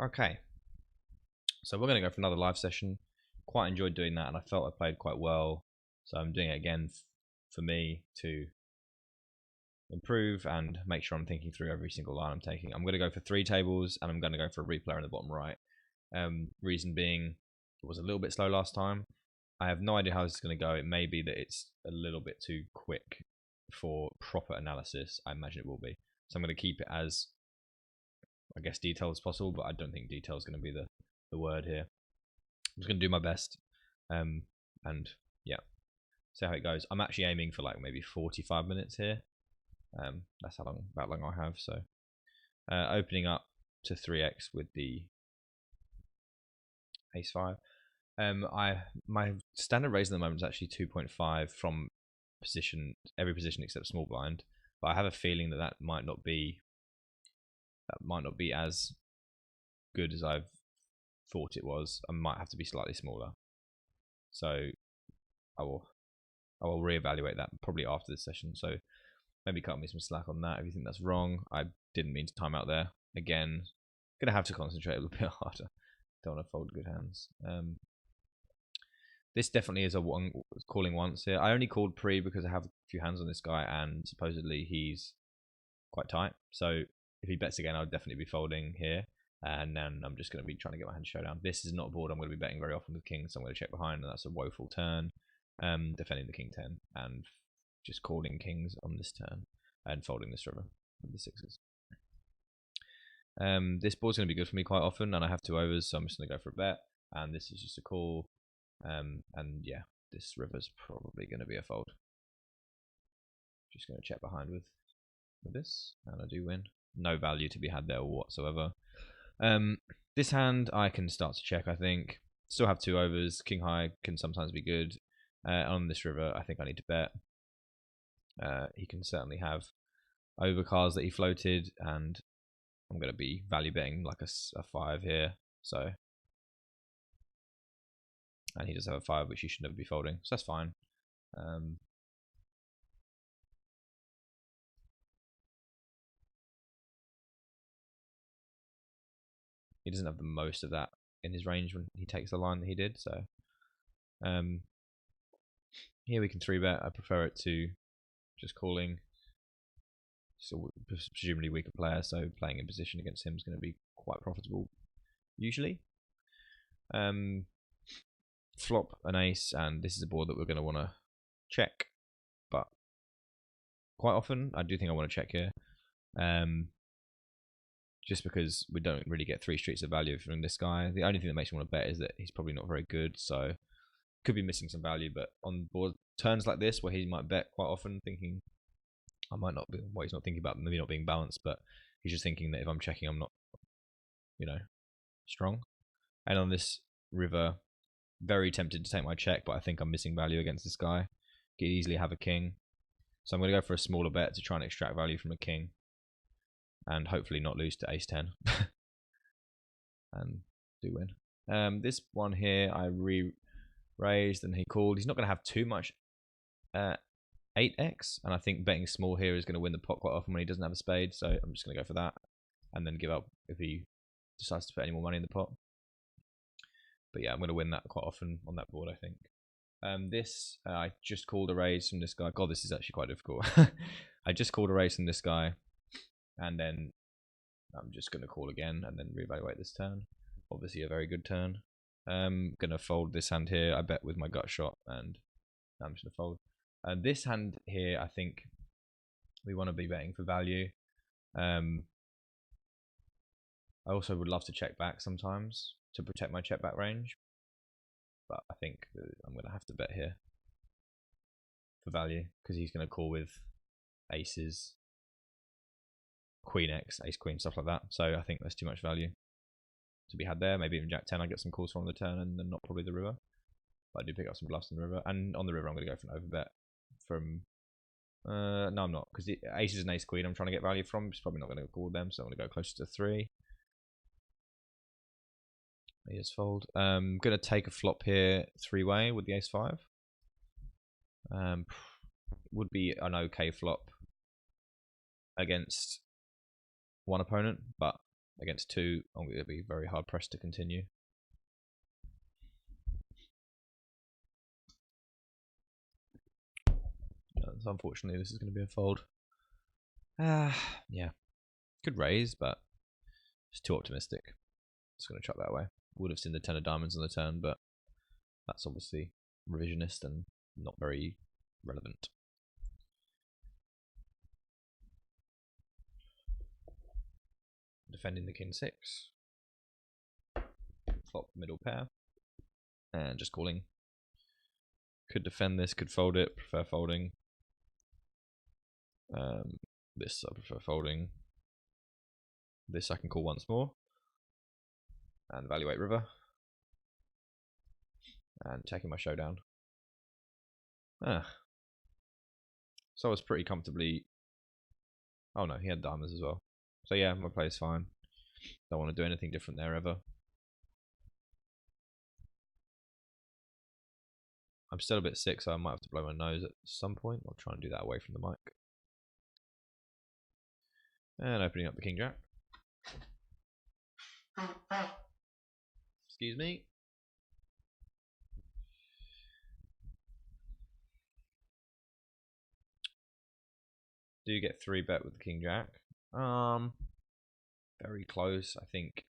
Okay, so we're going to go for another live session. Quite enjoyed doing that, and I felt I played quite well. So I'm doing it again for me to improve and make sure I'm thinking through every single line I'm taking. I'm going to go for 3 tables, and I'm going to go for a replayer in the bottom right. Reason being, it was a little bit slow last time. I have no idea how this is going to go. It may be that it's a little bit too quick for proper analysis. I imagine it will be. So I'm going to keep it as, I guess, detailed as possible, but I don't think detail is going to be the word here. I'm just going to do my best, and yeah, see how it goes. I'm actually aiming for like maybe 45 minutes here. That's about long I have. So opening up to 3x with the ace 5. My standard raise at the moment is actually 2.5 from every position except small blind, but I have a feeling that might not be as good as I've thought it was. I might have to be slightly smaller, so I will reevaluate that probably after this session. So maybe cut me some slack on that if you think that's wrong. I didn't mean to time out there. Again, gonna have to concentrate a little bit harder. Don't want to fold good hands. This definitely is a one calling once here. I only called pre because I have a few hands on this guy, and supposedly he's quite tight. So if he bets again, I'll definitely be folding here. And then I'm just going to be trying to get my hand showdown. This is not a board I'm going to be betting very often with king, so I'm going to check behind, and that's a woeful turn. Defending the king 10 and just calling kings on this turn and folding this river with the 6s. This board's going to be good for me quite often, and I have 2 overs, so I'm just going to go for a bet. And this is just a call. And yeah, this river's probably going to be a fold. Just going to check behind with this, and I do win. No value to be had there whatsoever. This hand I can start to check, I think. Still have 2 overs. King high can sometimes be good. On this river, I think I need to bet. He can certainly have overcards that he floated, and I'm going to be value betting like a 5 here. So, and he does have a 5, which he should never be folding, so that's fine. He doesn't have the most of that in his range when he takes the line that he did. So here we can 3-bet. I prefer it to just calling. So presumably weaker player, so playing in position against him is going to be quite profitable usually. Flop an ace, and this is a board that we're going to want to check, but quite often I do think I want to check here. Just because we don't really get 3 streets of value from this guy. The only thing that makes me want to bet is that he's probably not very good, so could be missing some value. But on board turns like this, where he might bet quite often, thinking I might not be, well, he's not thinking about maybe not being balanced, but he's just thinking that if I'm checking, I'm not, strong. And on this river, very tempted to take my check, but I think I'm missing value against this guy. Could easily have a king, so I'm going to go for a smaller bet to try and extract value from a king, and hopefully not lose to ace 10 and do win. This one here I raised and he called. He's not going to have too much 8x, and I think betting small here is going to win the pot quite often when he doesn't have a spade, so I'm just going to go for that and then give up if he decides to put any more money in the pot. But yeah, I'm going to win that quite often on that board, I think. This I just called a raise from this guy. God, this is actually quite difficult. I just called a raise from this guy, and then I'm just going to call again and then reevaluate this turn. Obviously a very good turn. I'm going to fold this hand here. I bet with my gut shot, and I'm just going to fold. This hand here, I think we want to be betting for value. I also would love to check back sometimes to protect my check back range, but I think I'm going to have to bet here for value because he's going to call with aces, queen x, ace queen, stuff like that. So I think there's too much value to be had there. Maybe even jack 10 I get some calls from the turn, and then not probably the river, but I do pick up some bluffs on the river. And on the river I'm going to go for an overbet from no, I'm not, because the aces and ace queen I'm trying to get value from. It's probably not going to call them, so I'm going to go closer to 3. He just fold. Going to take a flop here 3-way with the ace 5. Would be an okay flop against one opponent, but Against 2, I'm going to be very hard pressed to continue. So unfortunately, this is going to be a fold. Yeah, could raise, but it's too optimistic. Just going to chuck that away. Would have seen the 10 of diamonds on the turn, but that's obviously revisionist and not very relevant. Defending the king 6. Flop middle pair. And just calling. Could defend this, could fold it, prefer folding. This I prefer folding. This I can call once more. And evaluate river. And taking my showdown. So I was pretty comfortably. Oh no, he had diamonds as well. So yeah, my play is fine. Don't want to do anything different there ever. I'm still a bit sick, so I might have to blow my nose at some point. I'll try and do that away from the mic. And opening up the king jack. Excuse me. Do get 3-bet with the king jack. Very close, I think.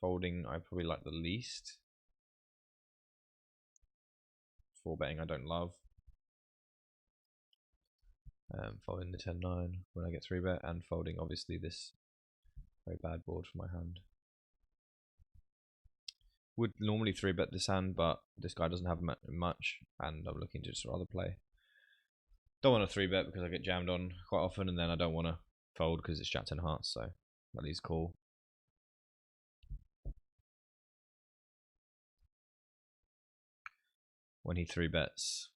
Folding, I probably like the least. 4-betting, I don't love. Folding the 10-9 when I get 3-bet, and folding obviously this very bad board for my hand. Would normally 3-bet this hand, but this guy doesn't have much, and I'm looking to just rather play. Don't want to 3-bet because I get jammed on quite often, and then I don't want to fold because it's jack 10 hearts, so at least call. When he 3-bets,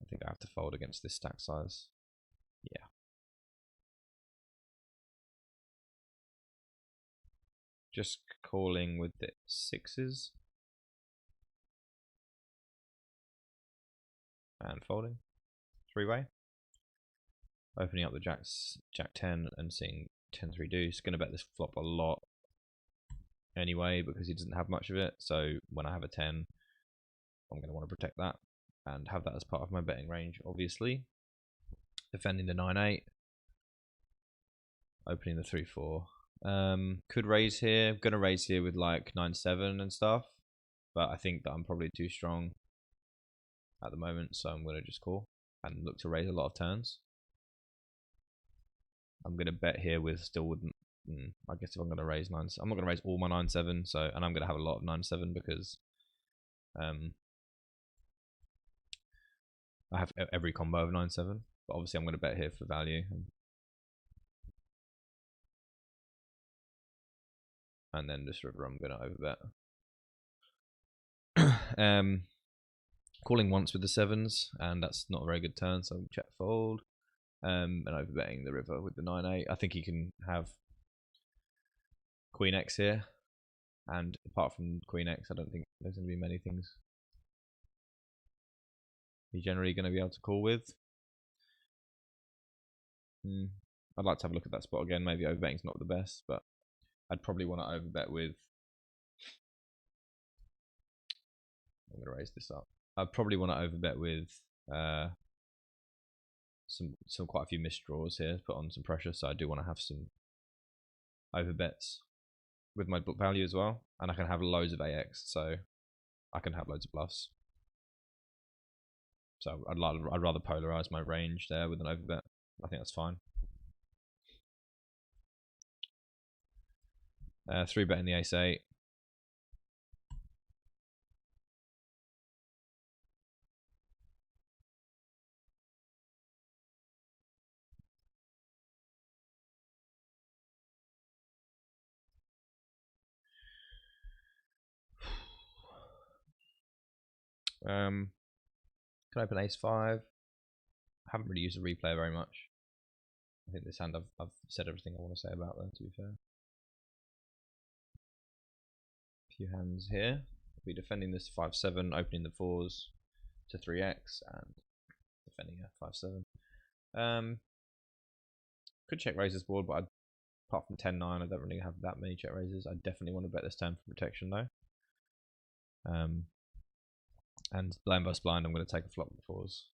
I think I have to fold against this stack size. Yeah. Just calling with the 6s. And folding. 3-way. Opening up the jack 10 and seeing 10-3 deuce. Gonna bet this flop a lot anyway because he doesn't have much of it. So when I have a 10, I'm gonna want to protect that and have that as part of my betting range, obviously. Defending the 9-8. Opening the 3-4. Could raise here. Gonna raise here with like 9-7 and stuff, but I think that I'm probably too strong at the moment, so I'm gonna just call and look to raise a lot of turns. I'm gonna bet here with still wouldn't. I guess if I'm gonna raise 9, I'm not gonna raise all my 9-7. So, and I'm gonna have a lot of 9-7 because I have every combo of 9-7. But obviously, I'm gonna bet here for value. And then this river, I'm gonna overbet. Calling once with the 7s, and that's not a very good turn, so check fold. And overbetting the river with the 9-8. I think he can have Queen X here, and apart from Queen X, I don't think there's going to be many things he's generally going to be able to call with. I'd like to have a look at that spot again. Maybe overbetting's not the best, but I'd probably want to overbet with. I'm going to raise this up. I'd probably want to overbet with some quite a few missed draws here, put on some pressure. So I do want to have some overbets with my book value as well, and I can have loads of AX, so I can have loads of bluffs. So I'd rather polarize my range there with an overbet. I think that's fine. 3-betting the ace-8. Can I open ace-5? I haven't really used the replay very much. I think this hand I've said everything I want to say about them, to be fair. A few hands here. I'll be defending this 5-7, opening the 4s to 3x, and defending a 5-7. Could check raise this board, but apart from 10-9, I don't really have that many check raises. I definitely want to bet this turn for protection though. And blind versus blind, I'm going to take a flop with fours.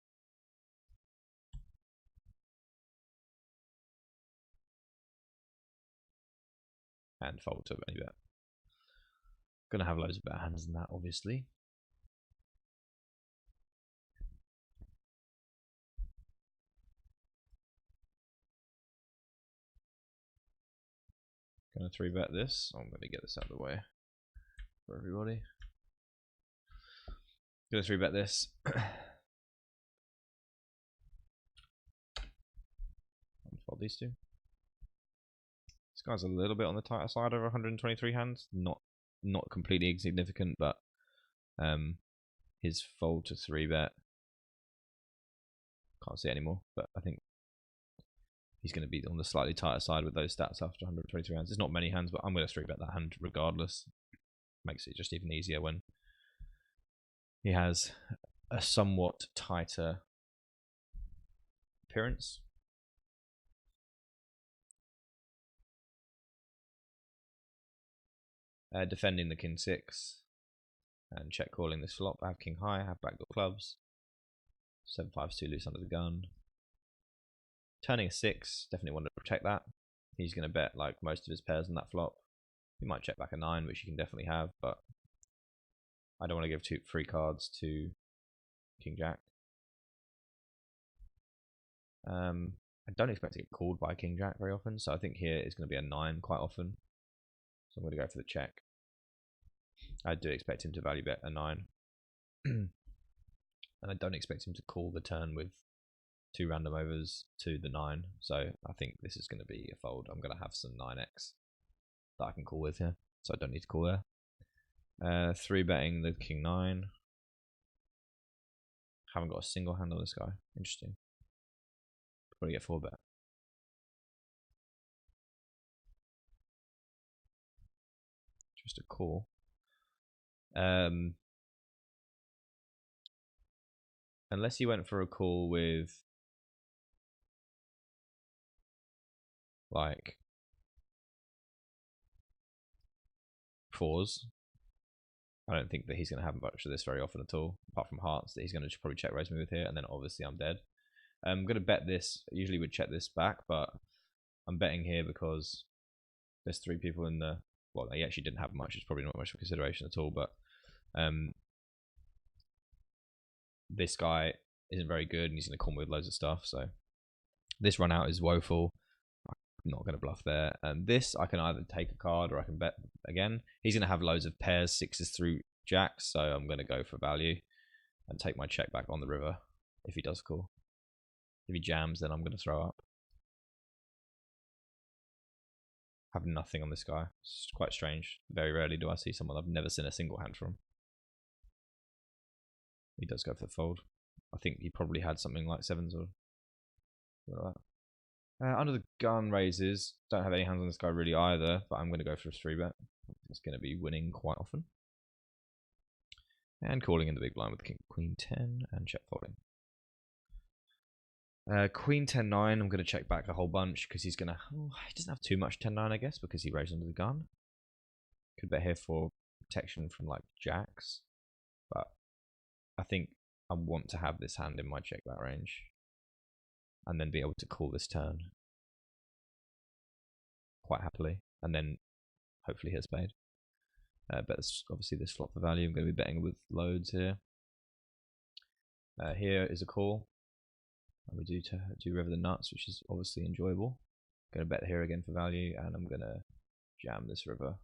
And fold to any bet. Gonna have loads of better hands than that, obviously. Gonna 3-bet this. I'm gonna get this out of the way for everybody. Gonna 3-bet this. Fold these two. This guy's a little bit on the tighter side over 123 hands. Not completely insignificant, but his fold to 3-bet. Can't see it anymore, but I think he's going to be on the slightly tighter side with those stats after 123 hands. It's not many hands, but I'm going to 3-bet that hand regardless. Makes it just even easier when he has a somewhat tighter appearance. Defending the king 6 and check calling this flop. I have king high, I have backdoor clubs. 7-5's too loose under the gun. Turning a 6, definitely want to protect that. He's going to bet like most of his pairs on that flop. He might check back a 9, which he can definitely have, but I don't want to give 2 free cards to king jack. I don't expect to get called by king jack very often, so I think here is going to be a 9 quite often. So I'm going to go for the check. I do expect him to value bet a 9. And I don't expect him to call the turn with 2 random overs to the 9. So I think this is going to be a fold. I'm going to have some 9x that I can call with here. So I don't need to call there. 3-betting the king 9. Haven't got a single hand on this guy. Interesting. Probably get 4-bet. Just a call. Unless he went for a call with like 4s, I don't think that he's going to have much of this very often at all, apart from hearts that he's going to probably check raise me with here, and then obviously I'm dead. I'm going to bet this. I usually would check this back, but I'm betting here because there's 3 people in the... Well, he actually didn't have much. It's probably not much of a consideration at all, but this guy isn't very good, and he's going to call me with loads of stuff, so this run out is woeful. I'm not going to bluff there. And this, I can either take a card or I can bet again. He's going to have loads of pairs, 6s through jacks, so I'm going to go for value and take my check back on the river if he does call. If he jams, then I'm going to throw up. Have nothing on this guy. It's quite strange. Very rarely do I see someone I've never seen a single hand from. He does go for the fold. I think he probably had something like 7s or like that. Under the gun raises. Don't have any hands on this guy really either, but I'm going to go for a 3-bet. It's going to be winning quite often. And calling in the big blind with king, queen 10 and check folding. Queen 10-9, I'm going to check back a whole bunch because he's going to... Oh, he doesn't have too much 10-9, I guess, because he raised under the gun. Could bet here for protection from, like, jacks. But I think I want to have this hand in my check back range. And then be able to call this turn quite happily. And then hopefully hit a spade. But obviously this flop for value. I'm going to be betting with loads here. Here is a call. And we do river the nuts, which is obviously enjoyable. Going to bet here again for value, and I'm going to jam this river.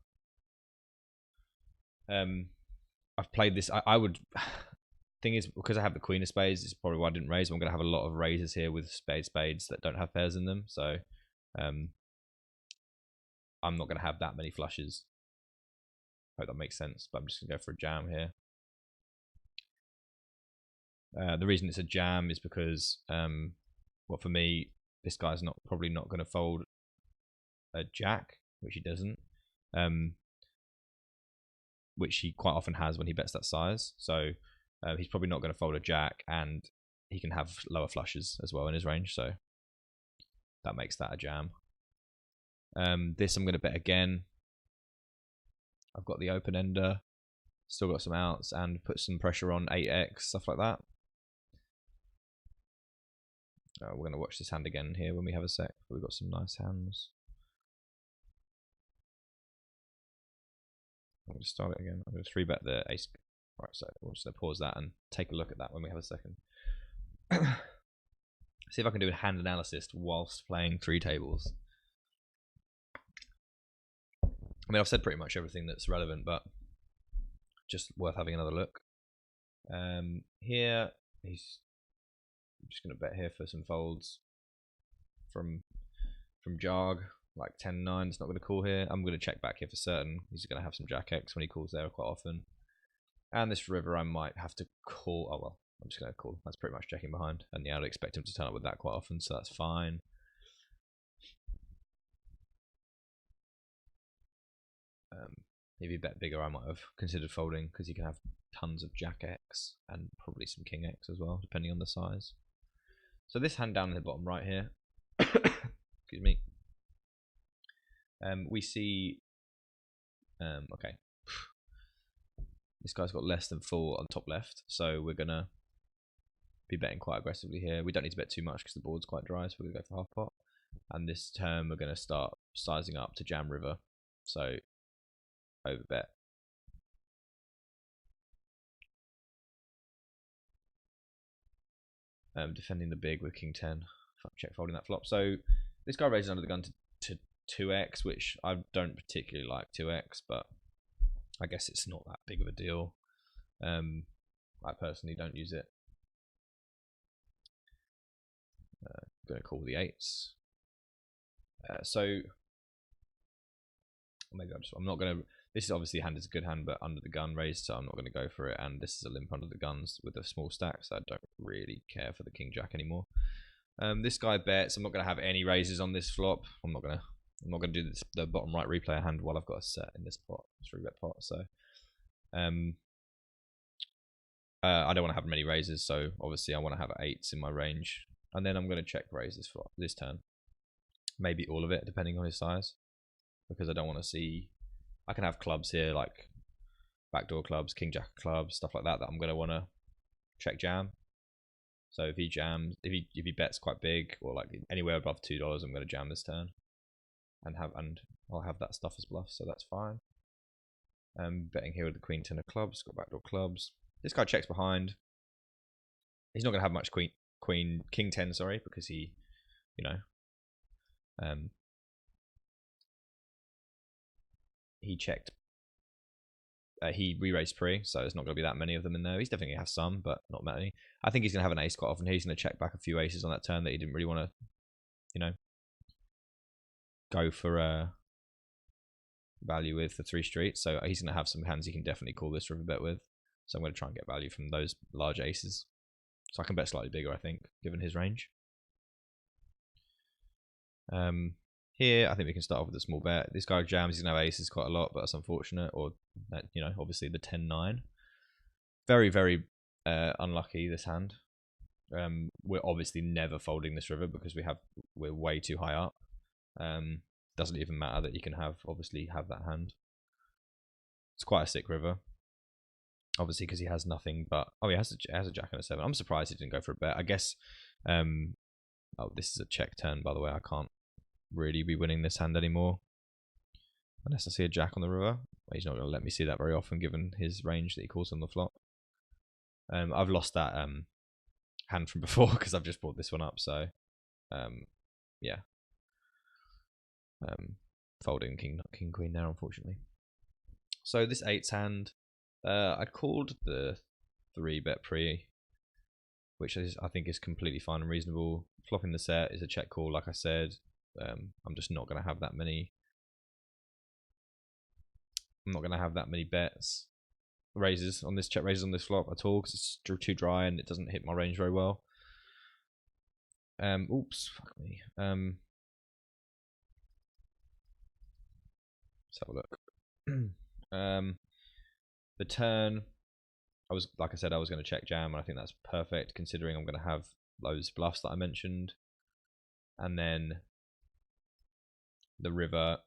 I've played this. I would. Thing is, because I have the queen of spades, it's probably why I didn't raise. I'm going to have a lot of raises here with spades that don't have pairs in them. So I'm not going to have that many flushes. I hope that makes sense. But I'm just going to go for a jam here. The reason it's a jam is because, well, for me, this guy's probably not going to fold a jack, which he doesn't, which he quite often has when he bets that size. So he's probably not going to fold a jack, and he can have lower flushes as well in his range. So that makes that a jam. This I'm going to bet again. I've got the open ender, still got some outs, and put some pressure on 8x, stuff like that. We're going to watch this hand again here when we have a sec. We've got some nice hands. I'm going to start it again. I'm going to 3-bet the ace. Right, so we'll just pause that and take a look at that when we have a second. See if I can do a hand analysis whilst playing 3 tables. I mean, I've said pretty much everything that's relevant, but just worth having another look. Here, I'm just going to bet here for some folds from Jarg, like 10-9. It's not going to call here. I'm going to check back here for certain. He's going to have some Jack X when he calls there quite often. And this river, I might have to call. Oh well, I'm just going to call. That's pretty much checking behind. And yeah, I'd expect him to turn up with that quite often, so that's fine. If he bet bigger, I might have considered folding because he can have tons of Jack X and probably some King X as well, depending on the size. So this hand down in the bottom right here, excuse me, we see, okay, this guy's got less than full on top left, so we're going to be betting quite aggressively here. We don't need to bet too much because the board's quite dry, so we're going to go for half pot. And this turn, we're going to start sizing up to jam river, so over bet. Defending the big with King 10. Check folding that flop. So this guy raises under the gun to 2x, which I don't particularly like 2x, but I guess it's not that big of a deal. I personally don't use it. I'm going to call the 8s. So maybe I'm not going to. This is obviously hand is a good hand, but under the gun raised, so I'm not going to go for it. And this is a limp under the guns with a small stack, so I don't really care for the King Jack anymore. This guy bets. I'm not going to have any raises on this flop. I'm not going to do this, the bottom right replay hand while I've got a set in this pot, 3-bet pot. So I don't want to have many raises, so obviously I want to have 8s in my range, and then I'm going to check raise this flop this turn. Maybe all of it, depending on his size, because I don't want to see. I can have clubs here, like backdoor clubs, King Jack clubs, stuff like that I'm going to want to check jam. So if he jams, if he bets quite big or like anywhere above $2, I'm going to jam this turn, and I'll have that stuff as bluff, so that's fine. Betting here with the Queen 10 of clubs, got backdoor clubs. This guy checks behind. He's not going to have much King 10, sorry, because he, you know, he checked. He re-raised pre, so there's not going to be that many of them in there. He's definitely going to have some, but not many. I think he's going to have an ace quite often. He's going to check back a few aces on that turn that he didn't really want to, you know, go for value with the 3 streets. So he's going to have some hands he can definitely call this river bet with. So I'm going to try and get value from those large aces. So I can bet slightly bigger, I think, given his range. Here, I think we can start off with a small bet. This guy jams, he's going to have aces quite a lot, but that's unfortunate. Or, you know, obviously the 10-9. Very, very unlucky, this hand. We're obviously never folding this river because we're way too high up. Doesn't even matter that you can obviously have that hand. It's quite a sick river. Obviously, because he has nothing but... Oh, he has a jack and a 7. I'm surprised he didn't go for a bet. I guess... oh, this is a check turn, by the way. I can't really be winning this hand anymore unless I see a jack on the river. He's not going to let me see that very often given his range that he calls on the flop. I've lost that hand from before because I've just brought this one up, so yeah, folding king queen now, unfortunately. So this 8's hand, I called the 3-bet pre, which I think is completely fine and reasonable. Flopping the set is a check call, like I said. I'm just not going to have that many. I'm not going to have that many bets, raises on this check raises on this flop at all because it's too dry and it doesn't hit my range very well. Oops, fuck me. Let's have a look. The turn, like I said, I was going to check jam, and I think that's perfect considering I'm going to have those bluffs that I mentioned. And then The river,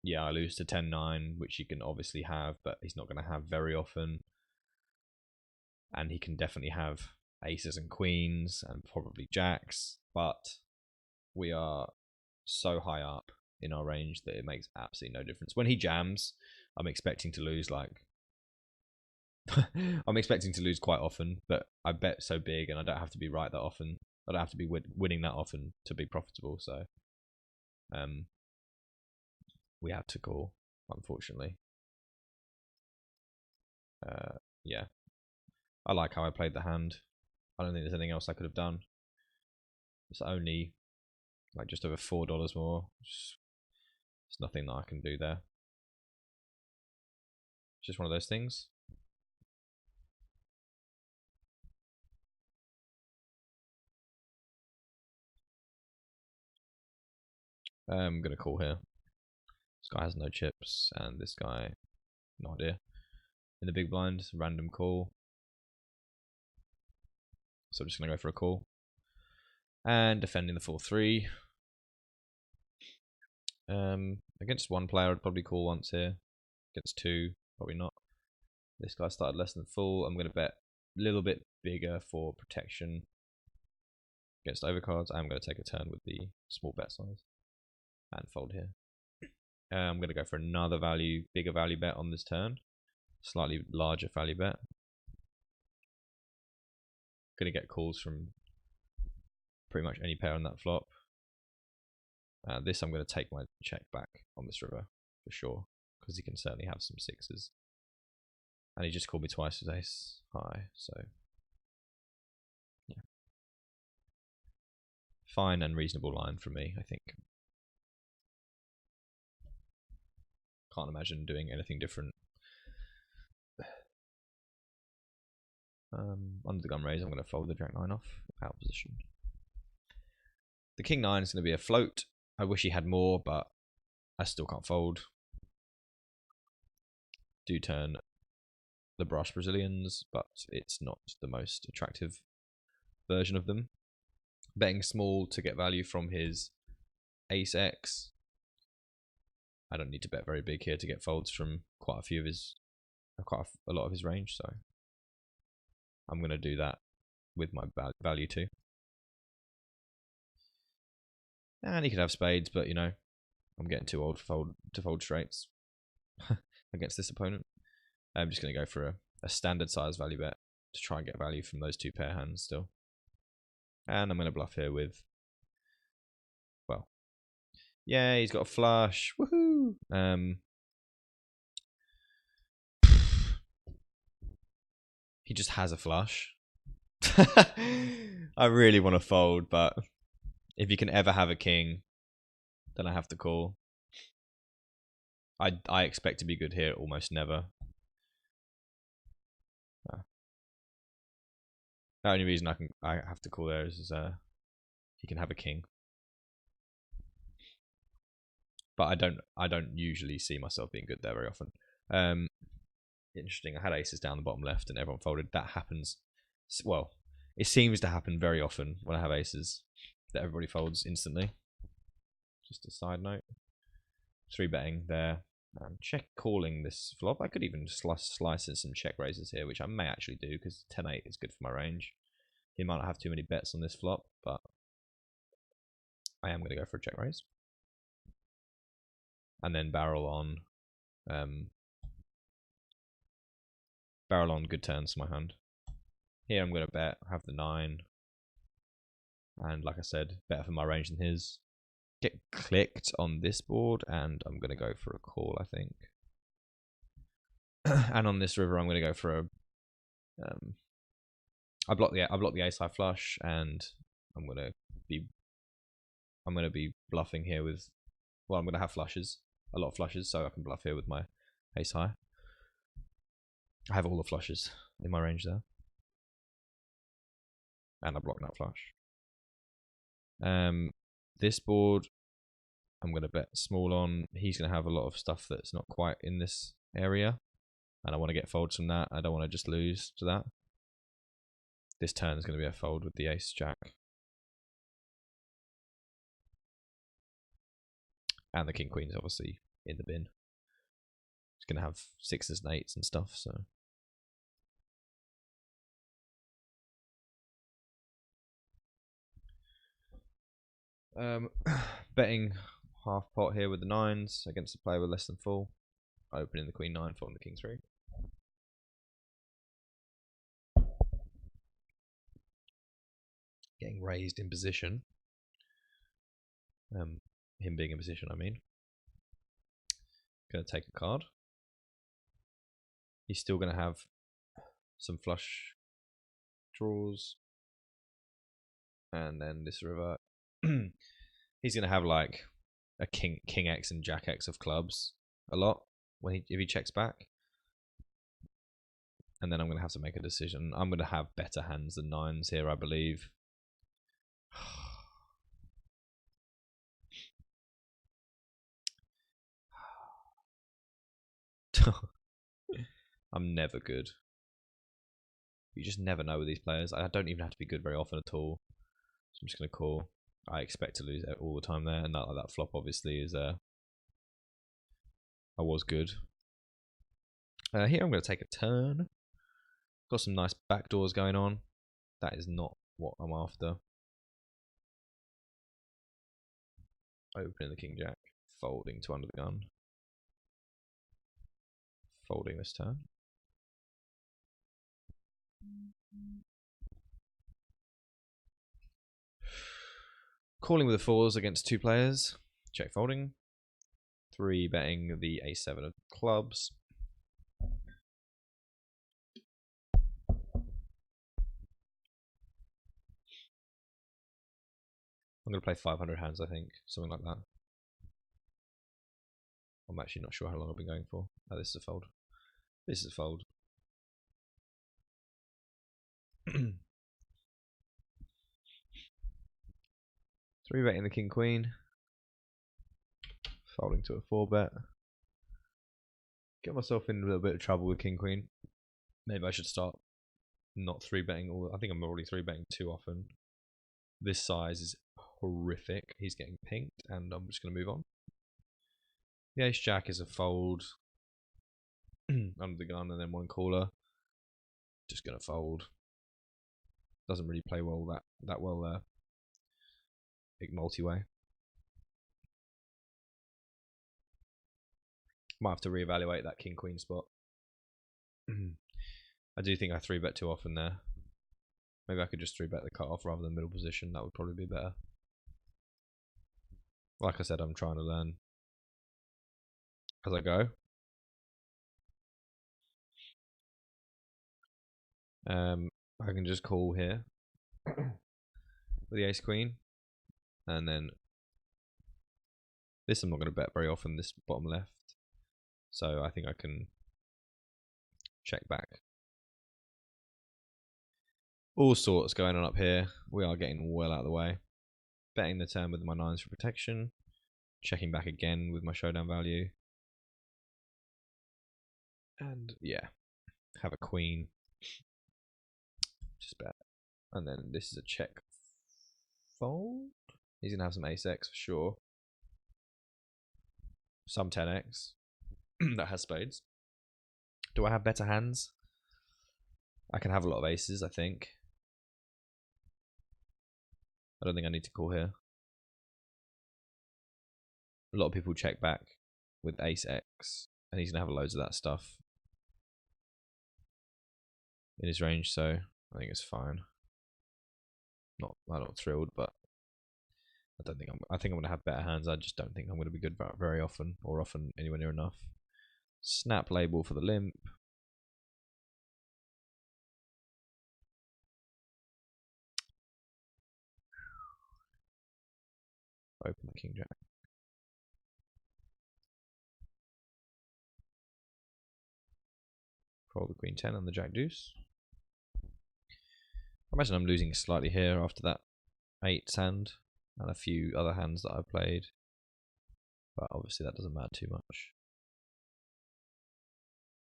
yeah, I lose to 10-9, which he can obviously have, but he's not going to have very often. And he can definitely have aces and queens and probably jacks, but we are so high up in our range that it makes absolutely no difference. When he jams, I'm expecting to lose like I'm expecting to lose quite often, but I bet so big and I don't have to be right that often. I don't have to be winning that often to be profitable, so we have to call, unfortunately. Yeah, I like how I played the hand. I don't think there's anything else I could have done. It's only like just over $4 more. There's nothing that I can do there. It's just one of those things. I'm gonna call here. This guy has no chips, and this guy, no idea. In the big blind, random call. So I'm just gonna go for a call. And defending the 4-3. Against one player, I'd probably call once here. Against two, probably not. This guy started less than full. I'm gonna bet a little bit bigger for protection. Against overcards, I'm gonna take a turn with the small bet size and fold here. I'm going to go for another bigger value bet on this turn. Slightly larger value bet. Going to get calls from pretty much any pair on that flop. This I'm going to take my check back on this river for sure, because he can certainly have some sixes. And he just called me twice with ace high, so yeah. Fine and reasonable line for me, I think. Can't imagine doing anything different. Under the gun raise, I'm going to fold the jack 9 off, out of position. The king 9 is going to be a float. I wish he had more, but I still can't fold. Do turn the brush Brazilians, but it's not the most attractive version of them. Betting small to get value from his ace X. I don't need to bet very big here to get folds from quite a lot of his range, so I'm going to do that with my value too. And he could have spades, but you know, I'm getting too old to fold straights against this opponent. I'm just going to go for a standard size value bet to try and get value from those two pair hands still. And I'm going to bluff here with, well, yeah, he's got a flush. Woohoo! He just has a flush. I really want to fold, but if you can ever have a king, then I have to call. I expect to be good here almost never. The only reason I have to call there is he can have a king. But I don't usually see myself being good there very often. Interesting. I had aces down the bottom left and everyone folded. That happens. Well, it seems to happen very often when I have aces that everybody folds instantly. Just a side note. 3-betting there. Check calling this flop. I could even slice in some check raises here, which I may actually do because 10-8 is good for my range. He might not have too many bets on this flop, but I am going to go for a check raise. And then barrel on good turns to my hand. Here I'm going to bet, have the 9. And like I said, better for my range than his. Get clicked on this board, and I'm going to go for a call, I think. And on this river, I'm going to go for a... I block the ace high flush, and I'm going to be bluffing here with... Well, I'm going to have flushes, a lot of flushes, so I can bluff here with my ace high. I have all the flushes in my range there. And I block that flush. This board, I'm going to bet small on. He's going to have a lot of stuff that's not quite in this area. And I want to get folds from that. I don't want to just lose to that. This turn is going to be a fold with the ace jack. And the king queen's obviously in the bin. It's going to have 6s and 8s and stuff, so. Betting half pot here with the 9s against a player with less than full. Opening the queen 9, folding the king 3. Getting raised in position. Him being in position, I mean. Going to take a card. He's still going to have some flush draws. And then this river. He's going to have like a king X and jack X of clubs a lot if he checks back. And then I'm going to have to make a decision. I'm going to have better hands than 9s here, I believe. I'm never good. You just never know with these players. I don't even have to be good very often at all. So I'm just going to call. I expect to lose all the time there. And that flop obviously is... I was good. Here I'm going to take a turn. Got some nice backdoors going on. That is not what I'm after. Opening the king jack. Folding to under the gun. Folding this turn. Calling with the 4s against 2 players. Check folding. 3 betting the a7 of clubs. I'm going to play 500 hands, I think. Something like that. I'm actually not sure how long I've been going for. Oh, this is a fold. This is a fold. 3 betting the king queen. Folding to a 4 bet. Get myself in a little bit of trouble with king queen. Maybe I should start not 3 betting all. I think I'm already 3 betting too often. This size is horrific. He's getting pinked, and I'm just going to move on. The ace jack is a fold under the gun, and then 1 caller. Just going to fold. Doesn't really play well that well there. Big multi-way. Might have to reevaluate that king queen spot. I do think I 3 bet too often there. Maybe I could just 3 bet the cut off rather than middle position. That would probably be better. Like I said, I'm trying to learn as I go. I can just call here with the ace queen, and then this I'm not going to bet very often, this bottom left, so I think I can check back. All sorts going on up here. We are getting well out of the way. Betting the turn with my 9s for protection, checking back again with my showdown value, and yeah, have a queen. Just bet. And then this is a check fold. He's going to have some ace X for sure. Some 10x that has spades. Do I have better hands? I can have a lot of aces, I think. I don't think I need to call here. A lot of people check back with ace X, and he's going to have loads of that stuff in his range, so I think it's fine. I'm not thrilled, but I think I'm going to have better hands. I just don't think I'm going to be good very often, or often anywhere near enough. Snap label for the limp. Open the king jack. Roll the queen 10 and the jack deuce. I imagine I'm losing slightly here after that 8s hand and a few other hands that I played, but obviously that doesn't matter too much.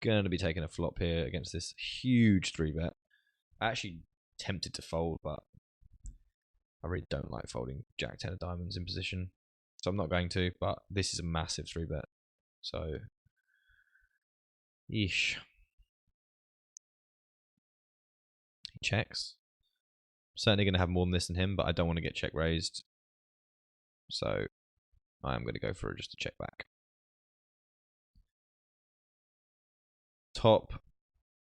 Going to be taking a flop here against this huge 3 bet. Actually tempted to fold, but I really don't like folding jack 10 of diamonds in position, so I'm not going to. But this is a massive 3-bet. So, yeesh. He checks. Certainly going to have more than this than him, but I don't want to get check raised. So, I'm going to go for just a check back. Top.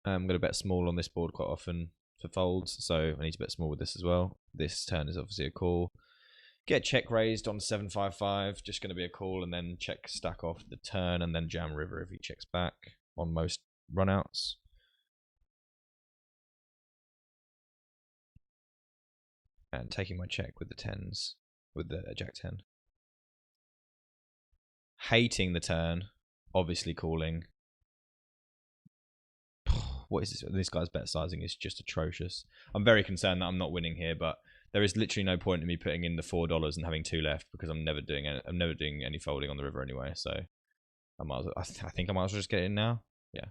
I'm going to bet small on this board quite often for folds, so I need to bet small with this as well. This turn is obviously a call. Get check raised on 755, just going to be a call, and then check stack off the turn, and then jam river if he checks back on most runouts. And taking my check with the 10s, with the jack 10. Hating the turn, obviously calling. What is this? This guy's bet sizing is just atrocious. I'm very concerned that I'm not winning here, but there is literally no point in me putting in the $4 and having 2 left because I'm never doing any folding on the river anyway. So I might as well, I think I might as well just get it in now. Yeah,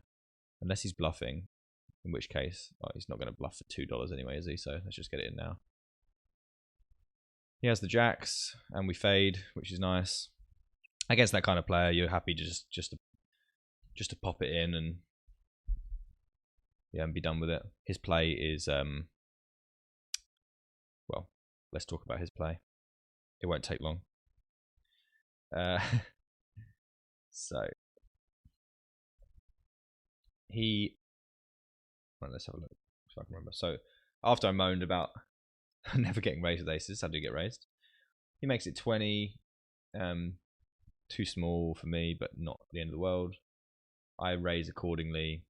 unless he's bluffing, in which case he's not going to bluff for $2 anyway, is he? So let's just get it in now. He has the jacks, and we fade, which is nice. Against that kind of player, you're happy to just to pop it in and and be done with it. His play is well, let's talk about his play. It won't take long. So let's have a look if I can remember. So after I moaned about never getting raised with aces, I do get raised. He makes it 20. Too small for me, but not the end of the world. I raise accordingly.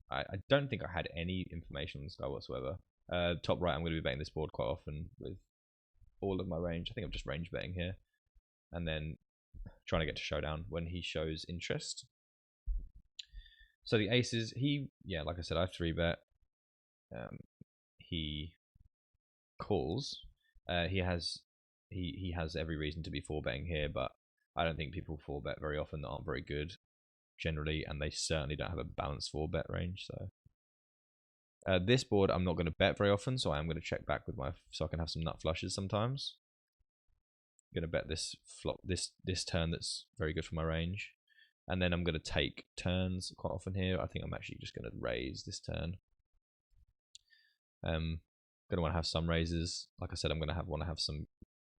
I don't think I had any information on this guy whatsoever. Top right, I'm going to be betting this board quite often with all of my range. I think I'm just range betting here. And then trying to get to showdown when he shows interest. So the aces, like I said, I 3-bet. He calls. He has every reason to be 4-betting here, but I don't think people 4-bet very often that aren't very good generally, and they certainly don't have a balanced 4-bet range. So this board I'm not going to bet very often, so I am going to check back with so I can have some nut flushes sometimes. I'm going to bet this flop this turn that's very good for my range, and then I'm going to take turns quite often here. I think I'm actually just going to raise this turn. Going to want to have some raises. Like I said, I'm going to want to have some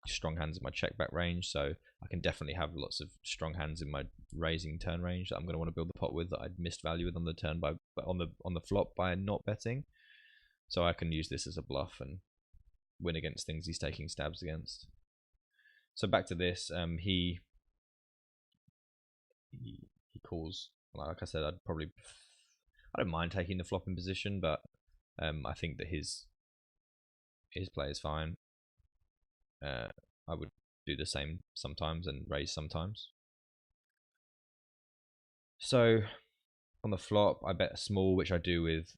strong hands in my check back range, so I can definitely have lots of strong hands in my raising turn range that I'm going to want to build the pot with that I'd missed value with on the turn on the flop by not betting. So I can use this as a bluff and win against things he's taking stabs against. So back to this, he calls. Like I said, I don't mind taking the flop in position, but I think that his play is fine. I would do the same sometimes and raise sometimes. So on the flop, I bet small, which I do with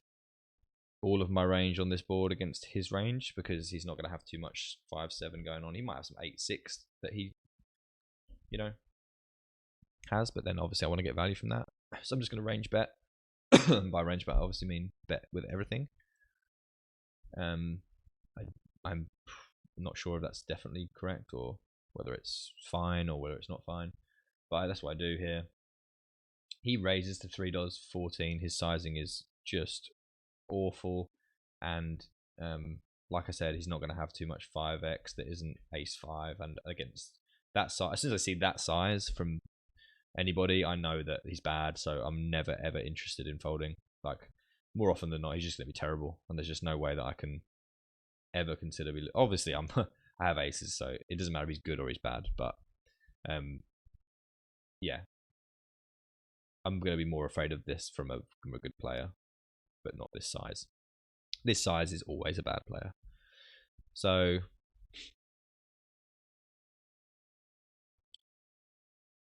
all of my range on this board against his range, because he's not going to have too much 5-7 going on. He might have some 8-6 that he, has, but then obviously I want to get value from that. So I'm just going to range bet. By range bet, I obviously mean bet with everything. I'm not sure if that's definitely correct or whether it's fine or whether it's not fine, but that's what I do here. He raises to $3.14. His sizing is just awful, and like I said, he's not going to have too much 5x that isn't ace 5, and against that size, as soon as I see that size from anybody, I know that he's bad, so I'm never ever interested in folding. Like, more often than not, he's just going to be terrible, and there's just no way that I can ever consider. Obviously, I have aces, so it doesn't matter if he's good or he's bad, but yeah, I'm going to be more afraid of this from a good player, but not this size. This size is always a bad player. So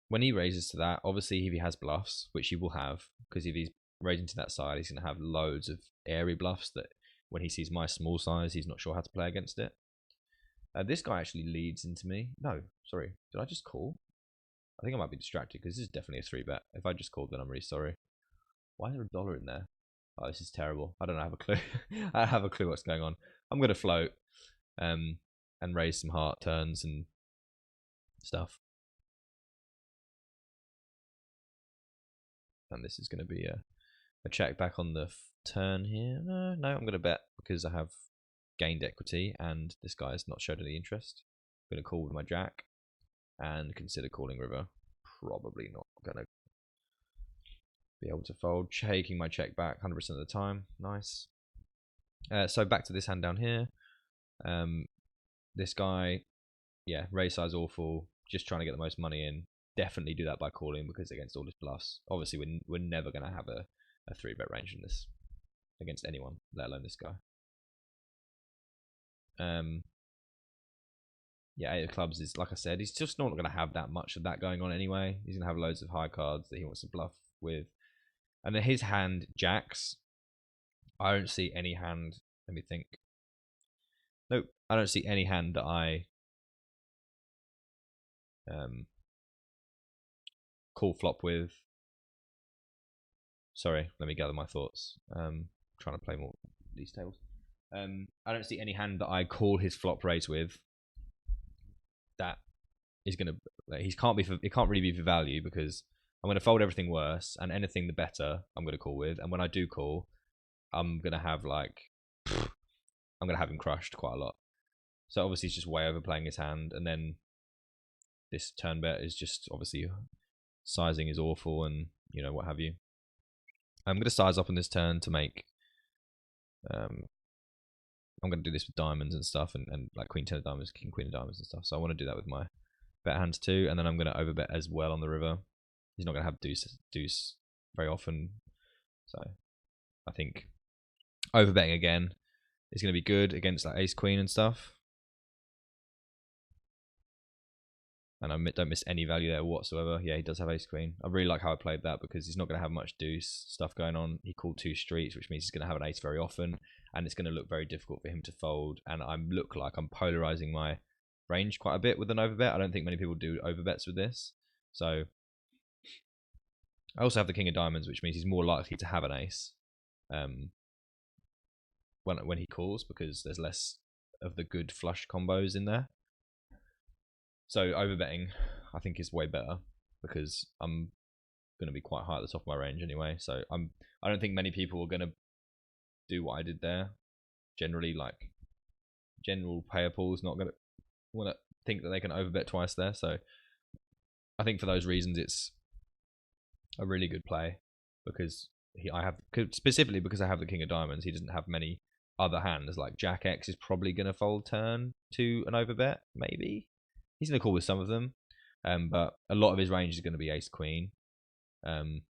when he raises to that, obviously if he has bluffs, which he will have, because if he's raising to that side, he's going to have loads of airy bluffs that when he sees my small size, he's not sure how to play against it. This guy actually leads into me. No, sorry. Did I just call? I think I might be distracted because this is definitely a 3-bet. If I just called, then I'm really sorry. Why is there $1 in there? Oh, this is terrible. I don't have a clue. I don't have a clue what's going on. I'm going to float and raise some heart turns and stuff. And this is going to be a check back on the turn here. No, I'm going to bet because I have gained equity and this guy's not showed any interest. I'm going to call with my jack and consider calling river. Probably not going to be able to fold. Taking my check back 100% of the time. Nice. So back to this hand down here. This guy, yeah, raise size awful. Just trying to get the most money in. Definitely do that by calling because against all his bluffs. Obviously, we're never going to have a 3-bet range in this against anyone, let alone this guy. Yeah, 8 of clubs is, like I said, he's just not going to have that much of that going on anyway. He's going to have loads of high cards that he wants to bluff with. And then his hand, jacks. I don't see any hand. Let me think. Nope, I don't see any hand that I call flop with. Sorry, let me gather my thoughts. Trying to play more these tables. I don't see any hand that I call his flop raise with that is going to. It can't really be for value because I'm going to fold everything worse and anything the better I'm going to call with. And when I do call, I'm going to have I'm going to have him crushed quite a lot. So obviously he's just way overplaying his hand, and then this turn bet is just obviously sizing is awful and what have you. I'm going to size up on this turn to make. I'm going to do this with diamonds and stuff, and like queen 10 of diamonds, king queen of diamonds and stuff. So I want to do that with my bet hands too, and then I'm going to overbet as well on the river. He's not going to have deuce very often, so I think overbetting again is going to be good against like ace queen and stuff. And I don't miss any value there whatsoever. Yeah, he does have ace queen. I really like how I played that because he's not going to have much deuce stuff going on. He called 2 streets, which means he's going to have an ace very often, and it's going to look very difficult for him to fold. And I look like I'm polarizing my range quite a bit with an overbet. I don't think many people do overbets with this. So I also have the king of diamonds, which means he's more likely to have an ace when he calls because there's less of the good flush combos in there. So overbetting, I think, is way better because I'm going to be quite high at the top of my range anyway. So I don't think many people are going to do what I did there. Generally, like general payer pool's not going to want to think that they can overbet twice there. So I think for those reasons, it's a really good play because specifically because I have the king of diamonds. He doesn't have many other hands. Like Jack X is probably going to fold turn to an overbet, maybe. He's going to call with some of them, but a lot of his range is going to be ace queen, and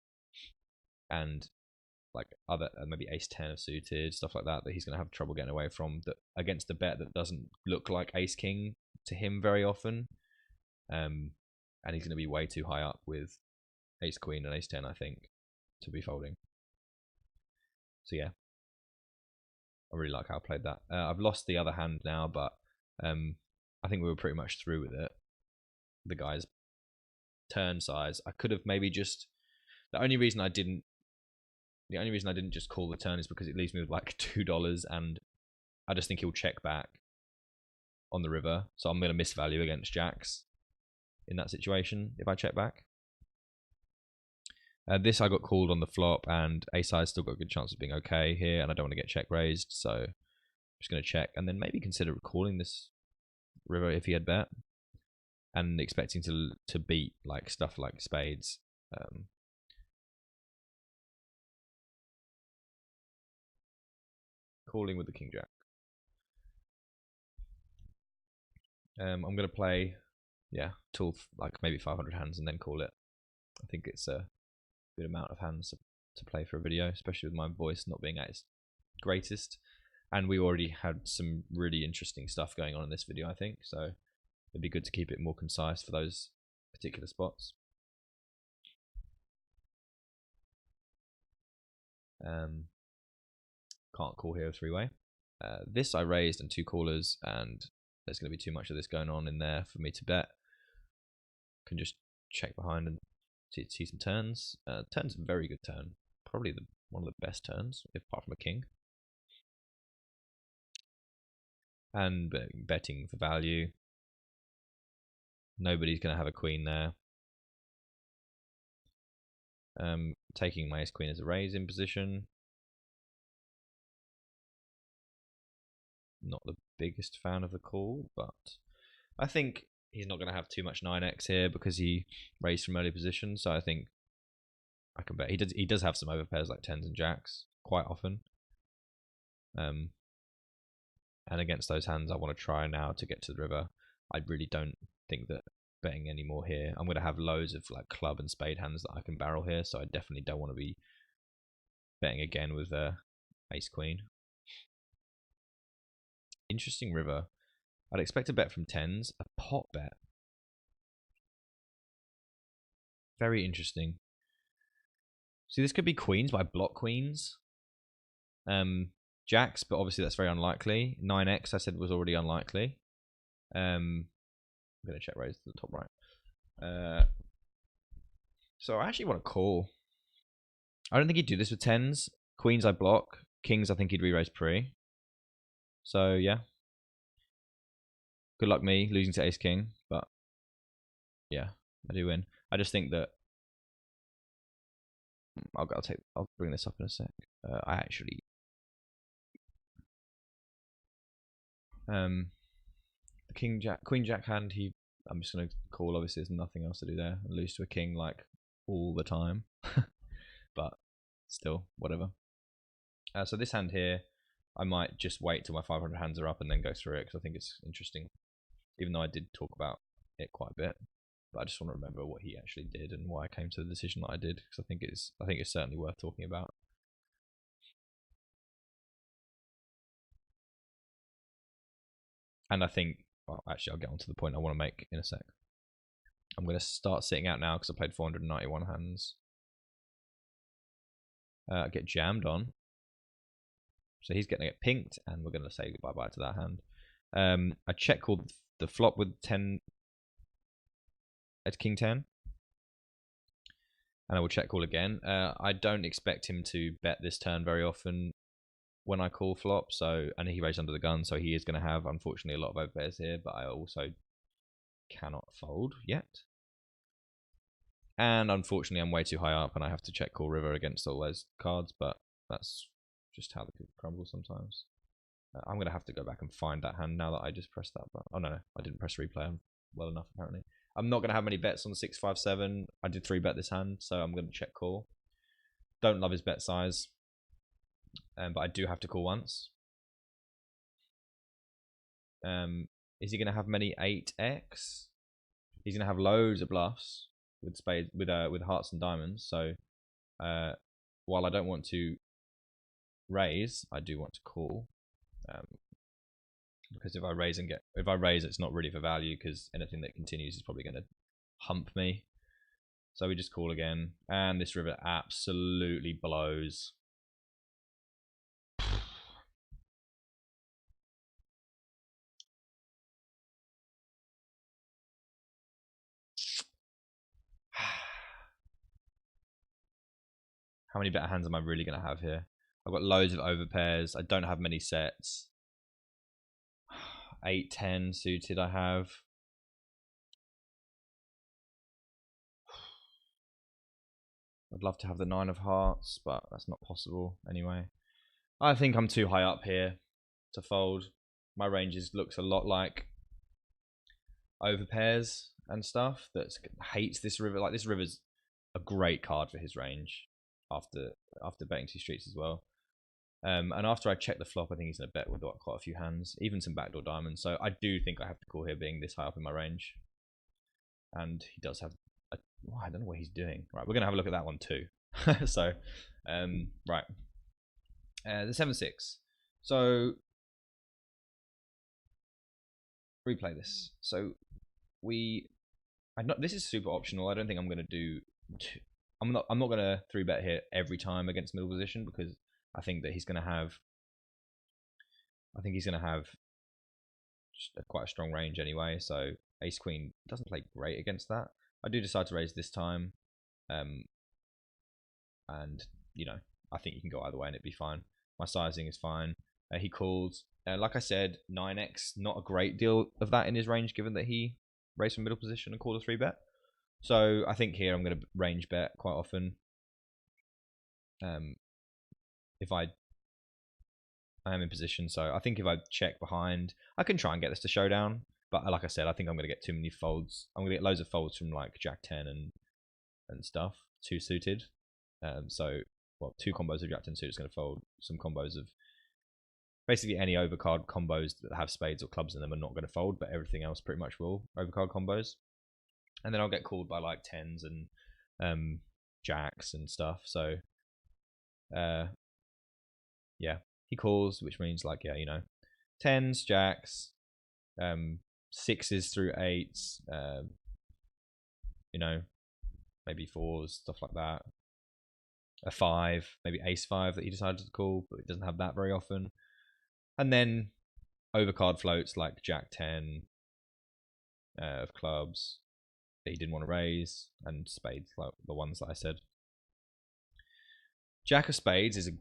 like other maybe ace 10 of suited stuff like that he's going to have trouble getting away from that against the bet that doesn't look like ace king to him very often, and he's going to be way too high up with ace queen and ace 10 I think to be folding. So yeah, I really like how I played that. I've lost the other hand now, but I think we were pretty much through with it. The guy's turn size, I could have maybe just. The only reason I didn't just call the turn is because it leaves me with like $2, and I just think he'll check back on the river. So I'm going to miss value against jacks in that situation if I check back. This I got called on the flop, and ace high still got a good chance of being okay here, and I don't want to get check raised, so I'm just going to check and then maybe consider calling this river if he had bet, and expecting to beat like stuff like spades. Calling with the king jack. I'm going to play, till like maybe 500 hands and then call it. I think it's a good amount of hands to play for a video, especially with my voice not being at its greatest. And we already had some really interesting stuff going on in this video, I think, so it'd be good to keep it more concise for those particular spots. Can't call here a 3-way. This I raised and 2 callers, and there's going to be too much of this going on in there for me to bet. Can just check behind and see some turns. Turn's a very good turn, probably one of the best turns, apart from a king. And betting for value. Nobody's going to have a queen there. Taking my ace queen as a raise in position. Not the biggest fan of the call, but I think he's not going to have too much 9x here because he raised from early position. So I think I can bet he does have some overpairs like 10s and jacks quite often. And against those hands, I want to try now to get to the river. I really don't think that betting any more here. I'm going to have loads of like club and spade hands that I can barrel here, so I definitely don't want to be betting again with ace queen. Interesting river. I'd expect a bet from 10s, a pot bet. Very interesting. See, this could be queens, but I block queens. Jacks, but obviously that's very unlikely. 9x I said was already unlikely. I'm going to check raise to the top right. So I actually want to call. I don't think he'd do this with 10s. Queens I block. Kings I think he'd re-raise pre. So yeah. Good luck me losing to ace king, but yeah, I do win. I just think that I'll bring this up in a sec. I actually the queen jack hand, I'm just gonna call. Obviously there's nothing else to do there and lose to a king like all the time. But still, whatever. So this hand here, I might just wait till my 500 hands are up and then go through it because I think it's interesting, even though I did talk about it quite a bit. But I just want to remember what he actually did and why I came to the decision that I did, because I think it's certainly worth talking about. And I think, well, actually, I'll get on to the point I want to make in a sec. I'm going to start sitting out now because I played 491 hands. Get jammed on. So he's getting it pinked, and we're going to say bye-bye to that hand. I check called the flop with 10 at king 10. And I will check call again. I don't expect him to bet this turn very often when I call flop, and he raised under the gun, so he is going to have, unfortunately, a lot of overpairs here, but I also cannot fold yet. And unfortunately, I'm way too high up, and I have to check call river against all those cards, but that's just how the cookie crumbles sometimes. I'm going to have to go back and find that hand now that I just pressed that button. Oh, no, I didn't press replay. I'm well enough, apparently. I'm not going to have many bets on 6-5-7. I did 3-bet this hand, so I'm going to check call. Don't love his bet size, but I do have to call once. Is he going to have many 8x? He's going to have loads of bluffs with spades, with hearts and diamonds. So while I don't want to raise, I do want to call. Because if I raise, it's not really for value, because anything that continues is probably going to hump me. So we just call again, and this river absolutely blows. How many better hands am I really going to have here? I've got loads of overpairs. I don't have many sets. 8-10 suited I have. I'd love to have the 9 of hearts, but that's not possible anyway. I think I'm too high up here to fold. My ranges looks a lot like overpairs and stuff that hates this river. Like, this river's a great card for his range after betting 2 streets as well. And after I check the flop, I think he's going to bet with quite a few hands, even some backdoor diamonds. So I do think I have to call here, being this high up in my range. And he does have I don't know what he's doing. Right, we're going to have a look at that one too. So, right. The 7-6. So, replay this. So, this is super optional. I don't think I'm going to do. I'm not going to 3-bet here every time against middle position, because I think that he's going to have. I think he's going to have quite a strong range anyway. So ace queen doesn't play great against that. I do decide to raise this time, and you know, I think you can go either way and it'd be fine. My sizing is fine. He calls. Like I said, 9x, not a great deal of that in his range, given that he raise from middle position and call a 3-bet. So I think here I'm going to range bet quite often. If I am in position, so I think if I check behind, I can try and get this to showdown. But like I said, I think I'm going to get too many folds. I'm going to get loads of folds from like Jack 10 and stuff, 2 suited. So, well, 2 combos of Jack 10 suited is going to fold. Some combos of basically any overcard combos that have spades or clubs in them are not going to fold, but everything else pretty much will, overcard combos. And then I'll get called by like 10s and jacks and stuff. So, yeah, he calls, which means like, yeah, you know, 10s, jacks, 6s through 8s, you know, maybe 4s, stuff like that. A 5, maybe ace 5 that he decided to call, but it doesn't have that very often. And then overcard floats like Jack 10 of clubs that he didn't want to raise, and spades, like the ones that I said. Jack of spades is a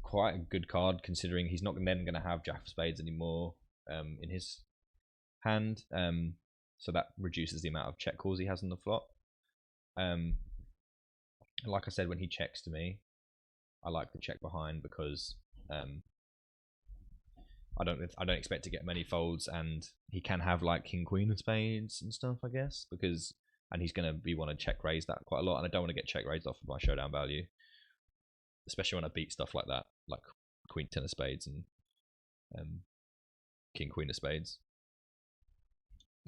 quite a good card, considering he's not then going to have Jack of spades anymore in his hand. So that reduces the amount of check calls he has on the flop. Like I said, when he checks to me, I like to check behind because I don't expect to get many folds, and he can have like king queen of spades and stuff, I guess, and he's going to be want to check raise that quite a lot, and I don't want to get check raised off of my showdown value, especially when I beat stuff like that, like queen 10 of spades and king queen of spades,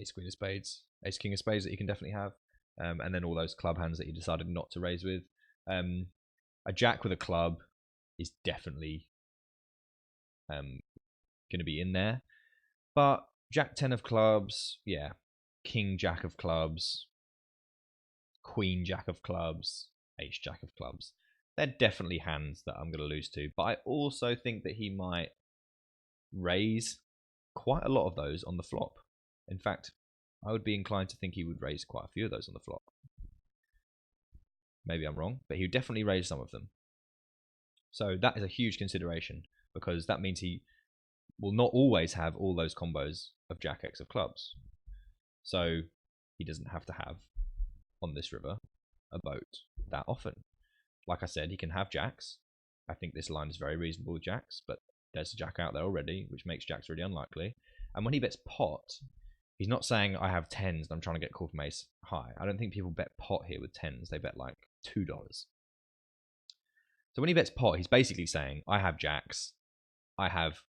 ace queen of spades, ace king of spades that you can definitely have, and then all those club hands that you decided not to raise with. A jack with a club is definitely going to be in there, but Jack 10 of clubs, yeah, King Jack of clubs, Queen Jack of clubs, Ace Jack of clubs, they're definitely hands that I'm going to lose to. But I also think that he might raise quite a lot of those on the flop. In fact, I would be inclined to think he would raise quite a few of those on the flop. Maybe I'm wrong, but he would definitely raise some of them. So that is a huge consideration, because that means he will not always have all those combos of Jack X of clubs. So he doesn't have to have, on this river, a boat that often. Like I said, he can have jacks. I think this line is very reasonable with jacks, but there's a jack out there already, which makes jacks really unlikely. And when he bets pot, he's not saying I have 10s and I'm trying to get called from ace high. I don't think people bet pot here with 10s. They bet like $2. So when he bets pot, he's basically saying I have jacks, I have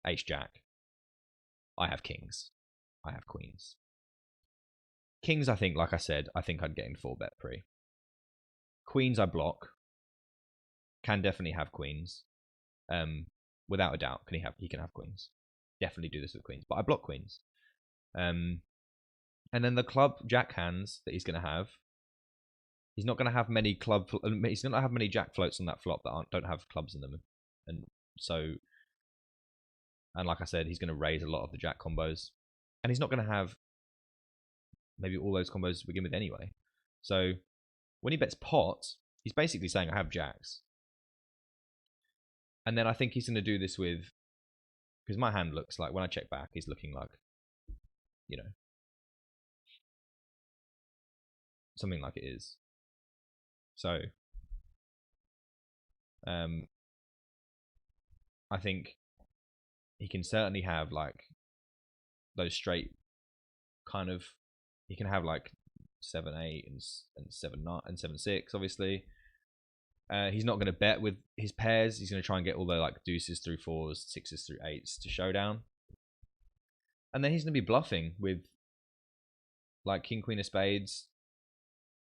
ace jack, I have kings, I have queens. Kings, I think, like I said, I think I'd get in 4-bet pre. Queens I block. Can definitely have queens. Without a doubt, he can have queens. Definitely do this with queens, but I block queens. And then the club jack hands that he's going to have, he's not going to have many he's going to have many jack floats on that flop that don't have clubs in them, and so, and like I said, he's going to raise a lot of the jack combos, and he's not going to have maybe all those combos to begin with anyway. So when he bets pot, he's basically saying I have jacks. And then I think he's going to do this with, because my hand looks like, when I check back, he's looking like, you know, something like it is. So I think he can certainly have like those straight kind of, he can have like 7-8 and 7-9 and 7-6, obviously. He's not going to bet with his pairs. He's going to try and get all the like deuces through 4s, 6s through 8s to showdown. And then he's going to be bluffing with like king queen of spades,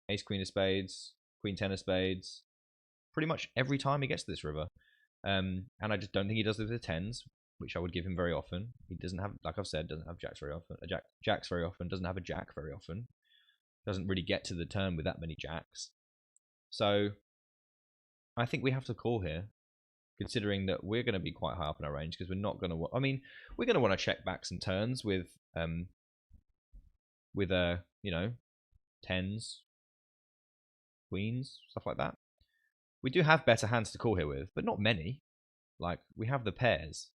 ace queen of spades, queen 10 of spades, pretty much every time he gets to this river. And I just don't think he does it with the 10s, which I would give him very often. He doesn't have, like I've said, doesn't have jacks very often. Jacks very often, doesn't have a jack very often. Doesn't really get to the turn with that many jacks. So I think we have to call here, considering that we're going to be quite high up in our range, because we're not going to, I mean, we're going to want to check back some turns with you know, 10s, queens, stuff like that. We do have better hands to call here with, but not many. Like, we have the pairs.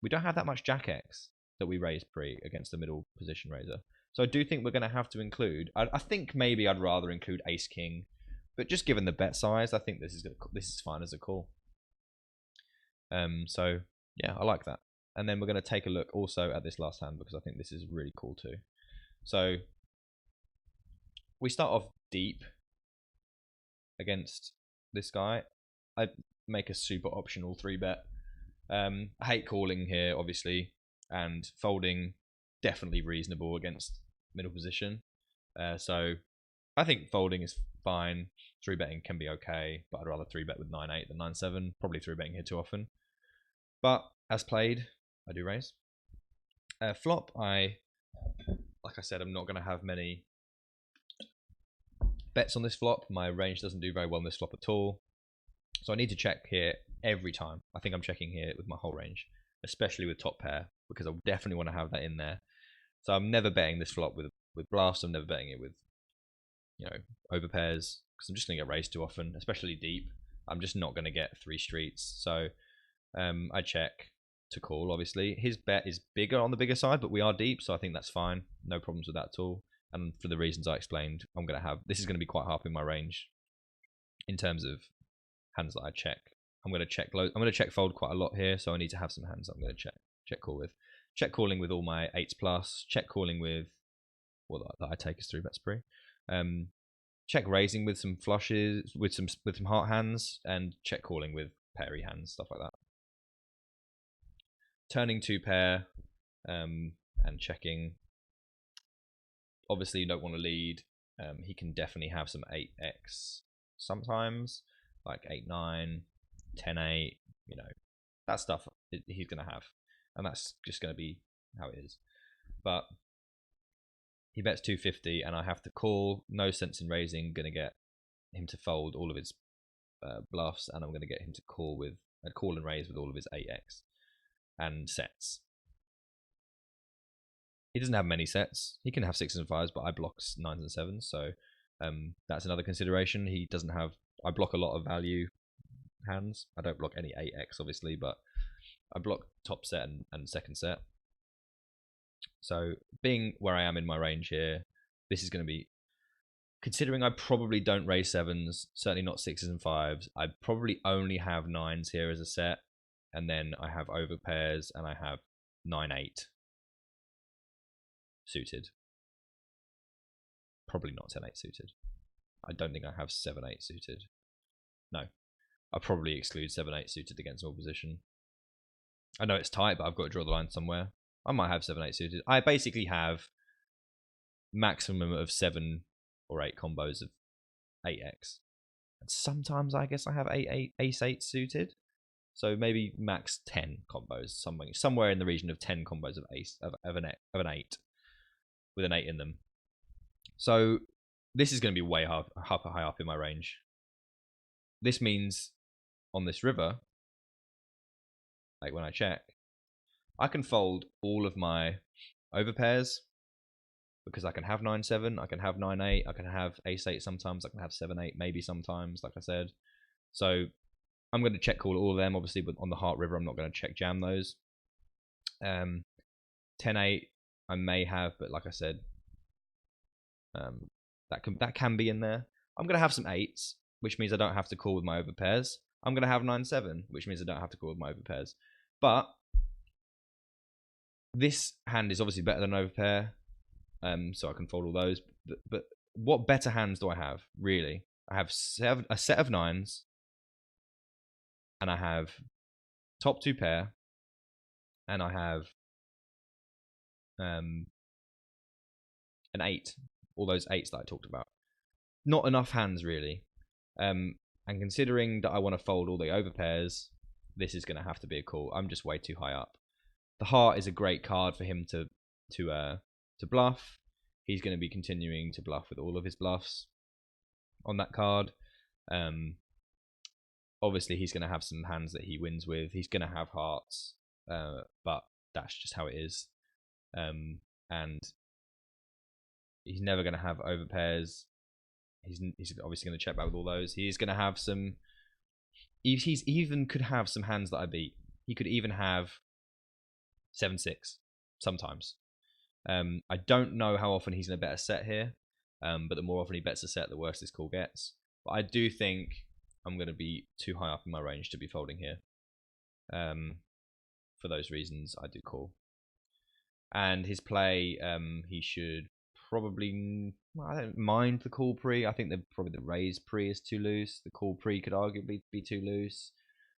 We don't have that much jack X that we raise pre against the middle position raiser. So I do think we're going to have to include. I think maybe I'd rather include Ace King, but just given the bet size, I think this is fine as a call. So yeah, I like that. And then we're going to take a look also at this last hand because I think this is really cool too. So we start off deep against this guy. I make a super optional 3-bet. I hate calling here, obviously, and folding definitely reasonable against middle position. So I think folding is fine. 3-betting can be okay, but I'd rather 3-bet with 9-8 than 9-7. Probably 3-betting here too often. But as played, I do raise. Flop, like I said, I'm not going to have many bets on this flop. My range doesn't do very well on this flop at all. So I need to check here every time. I think I'm checking here with my whole range, especially with top pair, because I definitely want to have that in there. So I'm never betting this flop with bluffs. I'm never betting it with, over pairs, because I'm just going to get raised too often, especially deep. I'm just not going to get 3 streets. So I check to call, obviously. His bet is bigger on the bigger side, but we are deep, so I think that's fine. No problems with that at all. And for the reasons I explained, this is going to be quite high up in my range in terms of hands that I check. I'm going to check fold quite a lot here, so I need to have some hands I'm going to check call with. Check calling with all my 8s plus. Check calling with that I take as 3-bet spree. Check raising with some flushes, with some heart hands, and check calling with pairy hands, stuff like that. Turning 2 pair, and checking. Obviously, you don't want to lead. He can definitely have some 8x sometimes, like 8-9, 10-8. That stuff he's going to have, and that's just going to be how it is. But he bets 250, and I have to call. No sense in raising. Going to get him to fold all of his bluffs, and I'm going to get him to call and raise with all of his 8x and sets. He doesn't have many sets. He can have 6s and 5s, but I block 9s and 7s, so that's another consideration. He doesn't have. I block a lot of value hands. I don't block any 8x, obviously, but I block top set and second set. So being where I am in my range here, this is going to be, considering I probably don't raise 7s, certainly not 6s and 5s, I probably only have 9s here as a set, and then I have over pairs, and I have 9-8 suited. Probably not 10-8 suited. I don't think I have 7-8 suited. No. I probably exclude 7-8 suited against all position. I know it's tight, but I've got to draw the line somewhere. I might have 7-8 suited. I basically have maximum of 7 or 8 combos of 8x. And sometimes I guess I have ace-8 suited. So maybe max 10 combos, somewhere in the region of 10 combos of an 8 with an 8 in them. So this is going to be way high up in my range. This means on this river, like when I check, I can fold all of my overpairs because I can have 9-7, I can have 9-8, I can have ace-8 sometimes, I can have 7-8 maybe sometimes, like I said. So I'm going to check call all of them, obviously, but on the heart river, I'm not going to check jam those. 10-8 I may have, but like I said, that can be in there. I'm going to have some 8s, which means I don't have to call with my overpairs. I'm going to have 9-7, which means I don't have to call with my overpairs. But this hand is obviously better than overpair, so I can fold all those. But what better hands do I have, really? I have a set of 9s, and I have top 2 pair, and I have an 8, all those 8s that I talked about. Not enough hands, really. And considering that I want to fold all the overpairs, this is going to have to be a call. I'm just way too high up. The heart is a great card for him to bluff. He's going to be continuing to bluff with all of his bluffs on that card. Obviously, he's going to have some hands that he wins with. He's going to have hearts, but that's just how it is. And he's never going to have overpairs. He's obviously going to check back with all those. He's going to have some. He's even could have some hands that I beat. He could even have 7-6 sometimes. I don't know how often he's going to bet a set here, but the more often he bets a set, the worse this call gets. But I do think I'm going to be too high up in my range to be folding here. For those reasons, I do call. And his play, he should probably, I don't mind the call pre. I think probably the raise pre is too loose. The call pre could arguably be too loose.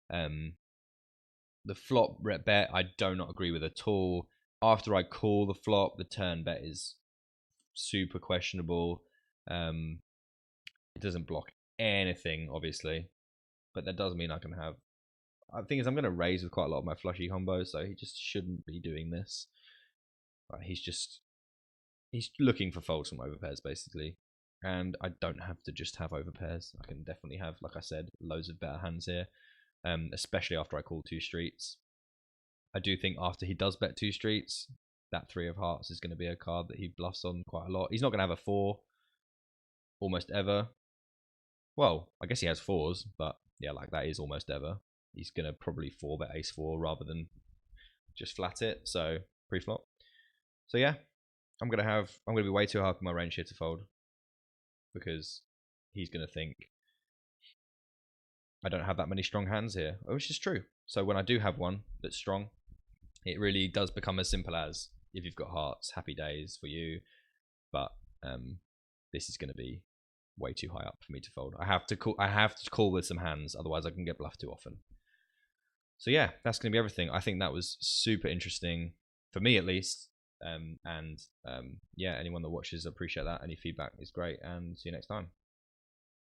The flop bet I do not agree with at all. After I call the flop, the turn bet is super questionable. It doesn't block anything, obviously, but that does mean I can have. I think I'm going to raise with quite a lot of my flushy combos, so he just shouldn't be doing this. He's looking for folds from overpairs basically, and I don't have to just have overpairs. I can definitely have, like I said, loads of better hands here, especially after I call 2 streets. I do think after he does bet 2 streets, that 3 of hearts is going to be a card that he bluffs on quite a lot. He's not going to have a 4 almost ever. Well, I guess he has 4s, but yeah, like that is almost ever. He's going to probably 4-bet ace-4 rather than just flat it, so pre-flop. So yeah, I'm going to be way too high up in my range here to fold, because he's going to think I don't have that many strong hands here, which is true. So when I do have one that's strong, it really does become as simple as, if you've got hearts, happy days for you. But this is going to be way too high up for me to fold. I have to call with some hands, otherwise I can get bluffed too often. So yeah, that's going to be everything. I think that was super interesting for me, at least. Yeah, anyone that watches, appreciate that. Any feedback is great, and see you next time.